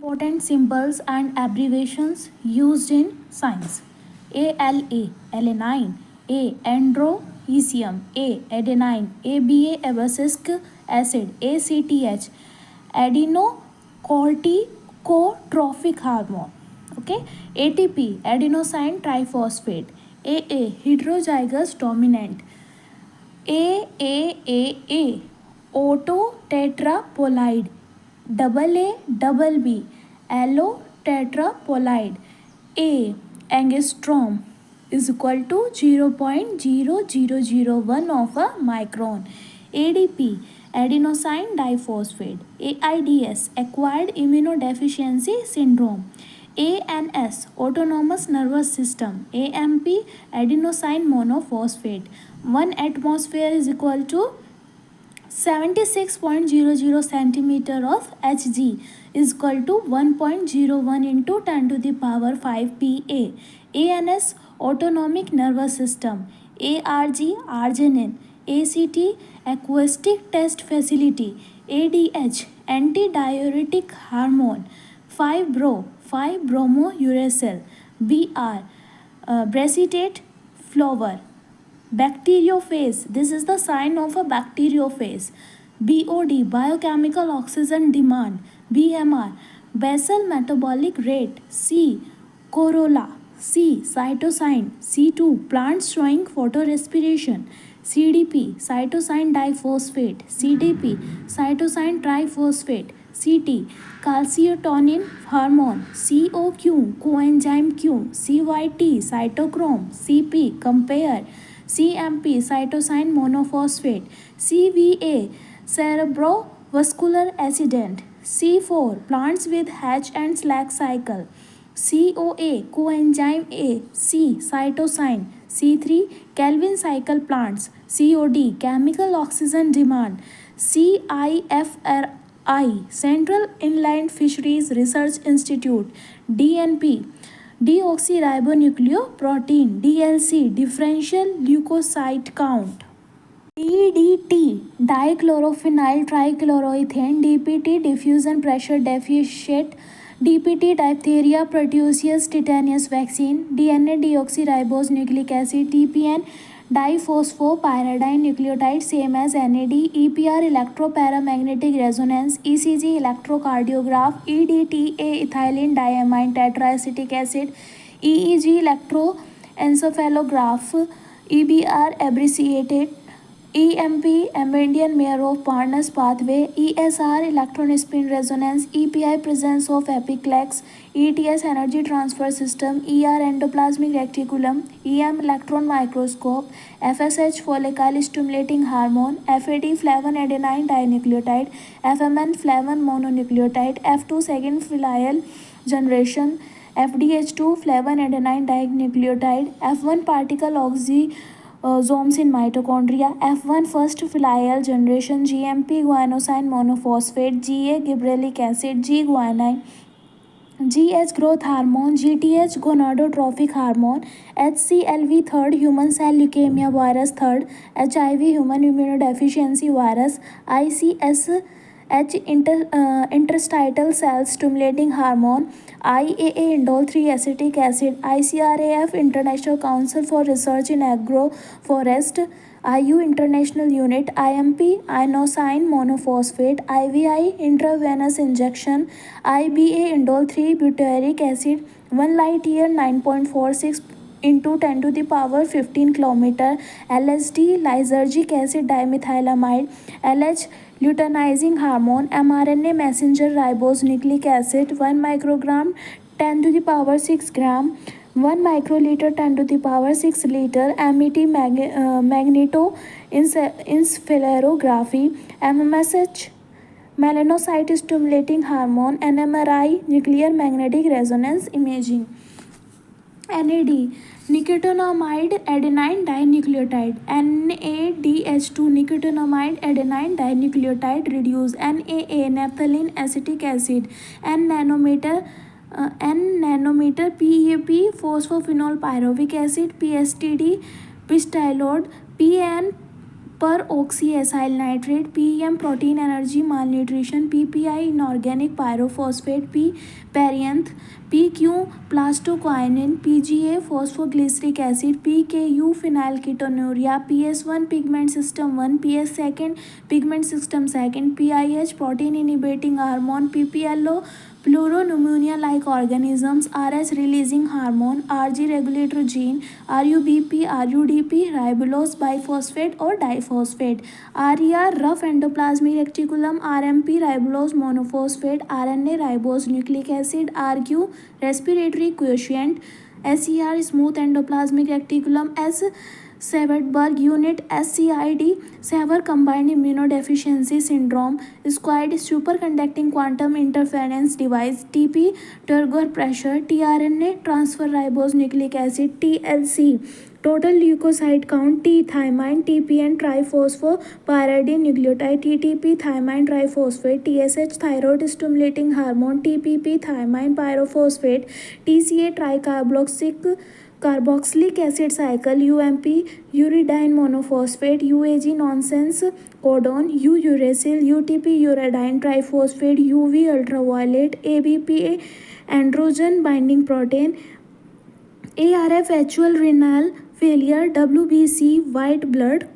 Important symbols and abbreviations used in science. ALA, alanine. A, androecium. A, adenine. ABA, abscisic acid. ACTH, adenocorticotrophic hormone. Okay. ATP, adenosine triphosphate. AA, heterozygous dominant. AAAA, autotetrapolide. Double A, double B, allotetrapolide. A, angstrom is equal to 0.0001 of a micron. ADP, adenosine diphosphate. AIDS, acquired immunodeficiency syndrome. ANS, autonomous nervous system. AMP, adenosine monophosphate. 1 atmosphere is equal to 76.00 centimeter of Hg is equal to 1.01 into 10 to the power 5 Pa. ANS, autonomic nervous system. ARG, arginine. ACT, acoustic test facility. ADH, antidiuretic hormone. 5-bromouracil. BR, bracetate flower. Bacteriophage, this is the sign of a bacteriophage. BOD, biochemical oxygen demand. BMR, basal metabolic rate. C, corolla. C, cytosine. C2, plants showing photorespiration. CDP, cytosine diphosphate. CDP, cytosine triphosphate. CT, calcitonin hormone. COQ, coenzyme Q. CYT, cytochrome. CP, compare. CMP, cytosine monophosphate. CVA, cerebrovascular accident. C4, plants with Hatch and Slack cycle. COA, coenzyme A. C, cytosine. C3, Calvin cycle plants. COD, chemical oxygen demand. CIFRI, Central Inland Fisheries Research Institute. DNP, deoxyribonucleoprotein. DLC, differential leukocyte count. DDT, dichlorophenyl trichloroethane. DPT, diffusion pressure deficit. DPT, diphtheria pertussis tetanus vaccine. DNA, deoxyribose nucleic acid. TPN, diphosphopyridine nucleotide, same as NAD. EPR, electroparamagnetic resonance. ECG, electrocardiograph. EDTA, ethylene diamine tetraacetic acid. EEG, electroencephalograph. EBR, abbreviated. EMP, Ambient Mayor of Parnas pathway. ESR, electron spin resonance. EPI, presence of epiclex. ETS, energy transfer system. ER, endoplasmic reticulum. EM, electron microscope. FSH, follicle stimulating hormone. FAD, flavonodenine dinucleotide. FMN, flavin mononucleotide. F2, second filial generation. FDH2, flavonodenine dinucleotide. F1, particle oxysomes in mitochondria. F1, first filial generation. GMP, guanosine monophosphate. GA, gibberellic acid. G, guanine. GH, growth hormone. GTH, gonadotrophic hormone. HCLV, third human cell leukemia virus. Third HIV, human immunodeficiency virus. ICSH, interstitial cell stimulating hormone. IAA, indole 3 acetic acid. ICRAF, International Council for Research in Agroforest. IU, International Unit. IMP, inosine monophosphate. IVI, intravenous injection. IBA, indole 3 butyric acid. 1 light year, 9.46 into 10 to the power 15 kilometer. LSD, lysergic acid dimethylamide. LH, luteinizing hormone. mRNA, messenger ribose nucleic acid. 1 microgram, 10 to the power 6 gram. 1 microliter, 10 to the power 6 liter. MET, magnetoencephalography. MMSH, melanocyte stimulating hormone. NMRI, nuclear magnetic resonance imaging. NAD, nicotinamide adenine dinucleotide. NADH2, nicotinamide adenine dinucleotide reduce. NAA, naphthalene acetic acid. N nanometer, PEP, phosphophenol pyruvic acid. PSTD, pistylode. PN, per oxyacyl nitrate, PEM protein energy malnutrition, PPI inorganic pyrophosphate, P perianth, PQ plastoquinine, PGA phosphoglyceric acid, PKU phenylketonuria, PS1 pigment system 1, PS2 pigment system 2, PIH protein inhibiting hormone, PPLO pleuropneumonia like organisms, RH releasing hormone, RG regulator gene, RUBP, RUDP, ribulose biphosphate or diphosphate, RER rough endoplasmic reticulum, RMP ribulose monophosphate, RNA ribose nucleic acid, RQ respiratory quotient, SER smooth endoplasmic reticulum, S Severberg unit, SCID severe combined immunodeficiency syndrome, SQUID superconducting quantum interference device, TP turgor pressure, tRNA transfer ribose nucleic acid, TLC total leukocyte count, T thymine, TPN triphosphopyridine nucleotide, TTP thymine triphosphate, TSH thyroid stimulating hormone, TPP thymine pyrophosphate, TCA carboxylic acid cycle, UMP uridine monophosphate, UAG nonsense codon, uracil, UTP uridine triphosphate, UV ultraviolet, ABP androgen binding protein, ARF actual renal failure, WBC white blood